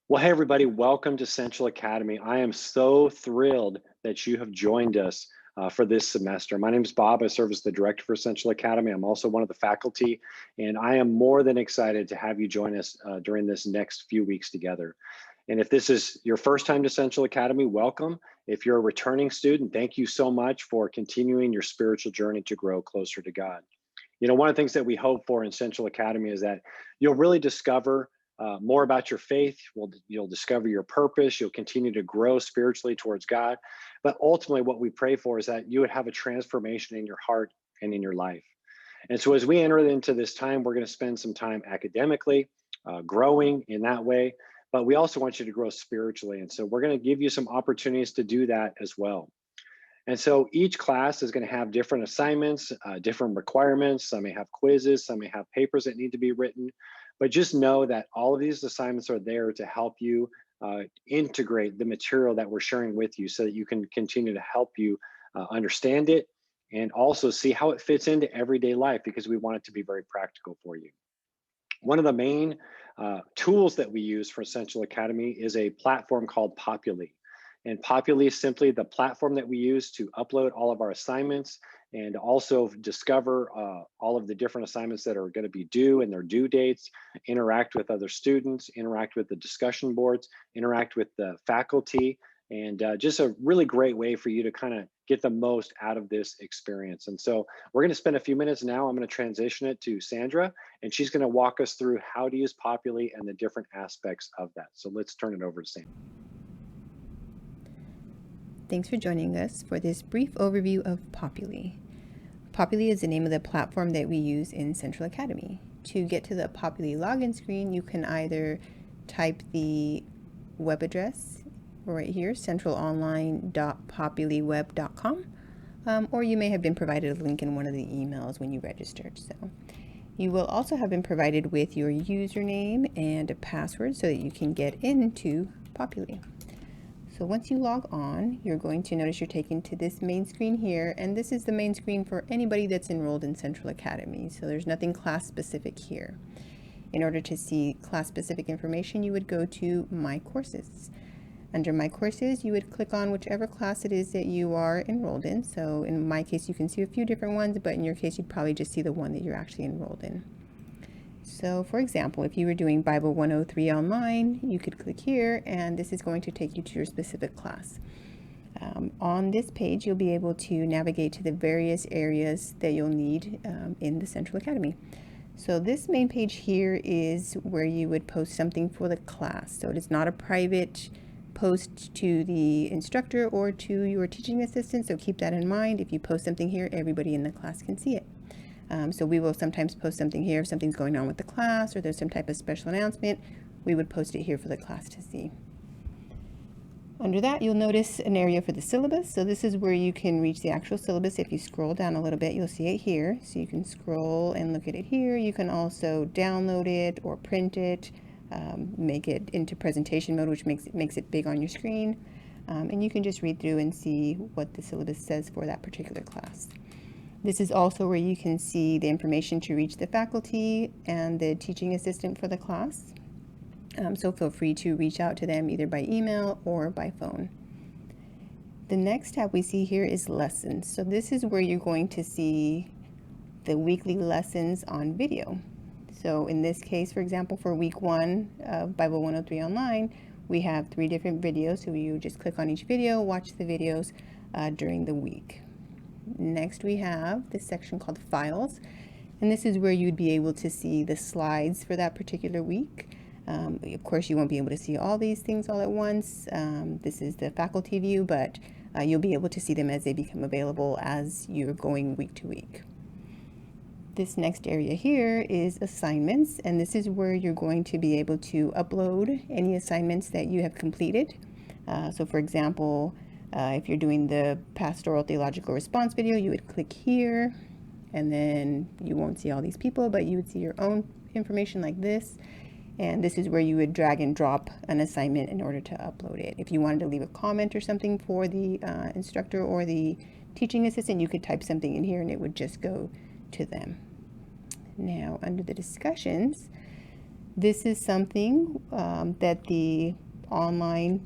Well, hey, everybody, welcome to Central Academy. I am so thrilled that you have joined us for this semester. My name is Bob. I serve as the director for Central Academy. I'm also one of the faculty, and I am more than excited to have you join us during this next few weeks together. And if this is your first time to Central Academy, welcome. If you're a returning student, thank you so much for continuing your spiritual journey to grow closer to God. One of the things that we hope for in Central Academy is that you'll really discover more about your faith. You'll discover your purpose. You'll continue to grow spiritually towards God. But ultimately, what we pray for is that you would have a transformation in your heart and in your life. And so, as we enter into this time, we're going to spend some time academically, growing in that way. But we also want you to grow spiritually. And so, we're going to give you some opportunities to do that as well. And so each class is going to have different assignments, different requirements. Some may have quizzes, some may have papers that need to be written. But just know that all of these assignments are there to help you integrate the material that we're sharing with you so that you can continue to help you understand it and also see how it fits into everyday life because we want it to be very practical for you. One of the main tools that we use for Essential Academy is a platform called Populi. And Populi is simply the platform that we use to upload all of our assignments and also discover all of the different assignments that are going to be due and their due dates, interact with other students, interact with the discussion boards, interact with the faculty, and just a really great way for you to kind of get the most out of this experience. And so we're going to spend a few minutes now. I'm going to transition it to Sandra, and she's going to walk us through how to use Populi and the different aspects of that. So let's turn it over to Sandra. Thanks for joining us for this brief overview of Populi. Populi is the name of the platform that we use in Central Academy. To get to the Populi login screen, you can either type the web address right here, centralonline.populiweb.com, or you may have been provided a link in one of the emails when you registered. So you will also have been provided with your username and a password so that you can get into Populi. So once you log on, you're going to notice you're taken to this main screen here, and this is the main screen for anybody that's enrolled in Central Academy. So there's nothing class specific here. In order to see class specific information, you would go to My Courses. Under My Courses, you would click on whichever class it is that you are enrolled in. So in my case, you can see a few different ones, but in your case, you'd probably just see the one that you're actually enrolled in. So for example, if you were doing Bible 103 online, you could click here and this is going to take you to your specific class. On this page, you'll be able to navigate to the various areas that you'll need in the Central Academy. So this main page here is where you would post something for the class. So it is not a private post to the instructor or to your teaching assistant, so keep that in mind. If you post something here, everybody in the class can see it. So we will sometimes post something here if something's going on with the class or there's some type of special announcement. We would post it here for the class to see. Under that, you'll notice an area for the syllabus. So this is where you can reach the actual syllabus. If you scroll down a little bit, you'll see it here. So you can scroll and look at it here. You can also download it or print it, make it into presentation mode, which makes it big on your screen. And you can just read through and see what the syllabus says for that particular class. This is also where you can see the information to reach the faculty and the teaching assistant for the class. So feel free to reach out to them either by email or by phone. The next tab we see here is lessons. So this is where you're going to see the weekly lessons on video. So in this case, for example, for week 1 of Bible 103 online, we have 3 different videos. So you just click on each video, watch the videos during the week. Next, we have this section called Files, and this is where you'd be able to see the slides for that particular week. Of course, you won't be able to see all these things all at once. This is the faculty view, but you'll be able to see them as they become available as you're going week to week. This next area here is assignments, and this is where you're going to be able to upload any assignments that you have completed. So for example, if you're doing the pastoral theological response video, you would click here and then you won't see all these people, but you would see your own information like this. And this is where you would drag and drop an assignment in order to upload it. If you wanted to leave a comment or something for the instructor or the teaching assistant, you could type something in here and it would just go to them. Now, under the discussions, This is something that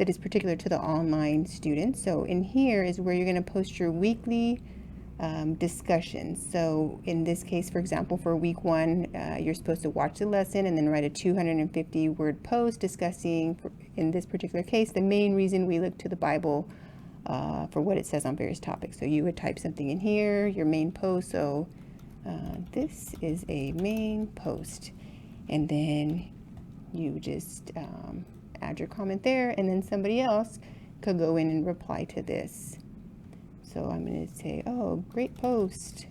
is particular to the online students. So in here is where you're going to post your weekly discussions. So in this case, for example, for week 1, you're supposed to watch the lesson and then write a 250 word post discussing, in this particular case, the main reason we look to the Bible for what it says on various topics. So you would type something in here, your main post. So this is a main post, and then you just add your comment there, and then somebody else could go in and reply to this. So I'm going to say, oh, great post.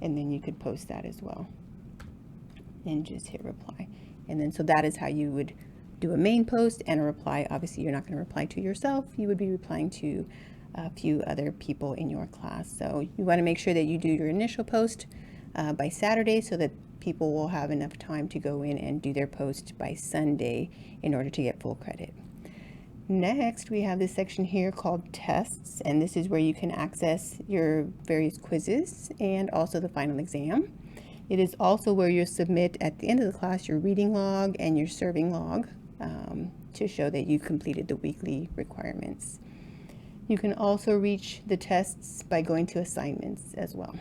And then you could post that as well. And just hit reply. And then so that is how you would do a main post and a reply. Obviously, you're not going to reply to yourself. You would be replying to a few other people in your class. So you want to make sure that you do your initial post by Saturday so that people will have enough time to go in and do their post by Sunday in order to get full credit. Next, we have this section here called tests, and this is where you can access your various quizzes and also the final exam. It is also where you'll submit at the end of the class your reading log and your serving log to show that you completed the weekly requirements. You can also reach the tests by going to assignments as well.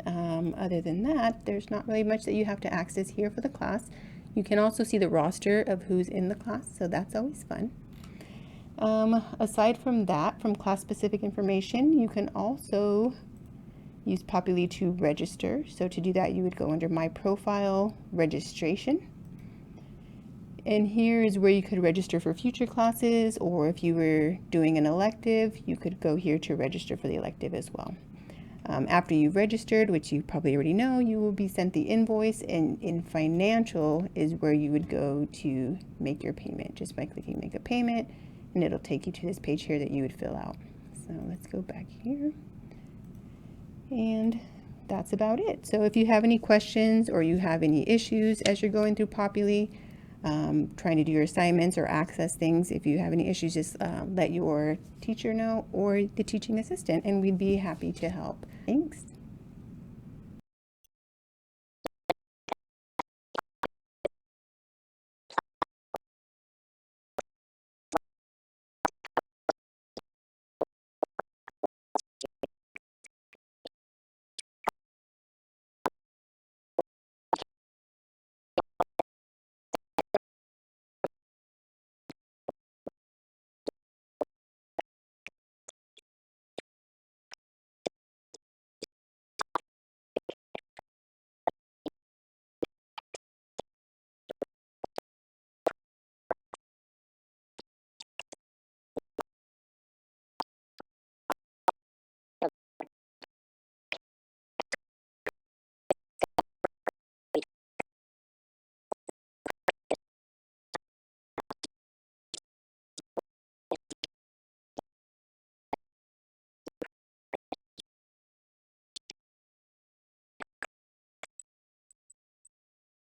Other than that, there's not really much that you have to access here for the class. You can also see the roster of who's in the class, so that's always fun. Aside from that, from class-specific information, you can also use Populi to register. So to do that, you would go under My Profile, Registration. And here is where you could register for future classes, or if you were doing an elective, you could go here to register for the elective as well. After you've registered, which you probably already know, you will be sent the invoice, and in Financial is where you would go to make your payment just by clicking Make a Payment. And it'll take you to this page here that you would fill out. So let's go back here. And that's about it. So if you have any questions or you have any issues as you're going through Populi, trying to do your assignments or access things, if you have any issues, just let your teacher know or the teaching assistant, and we'd be happy to help. Thanks.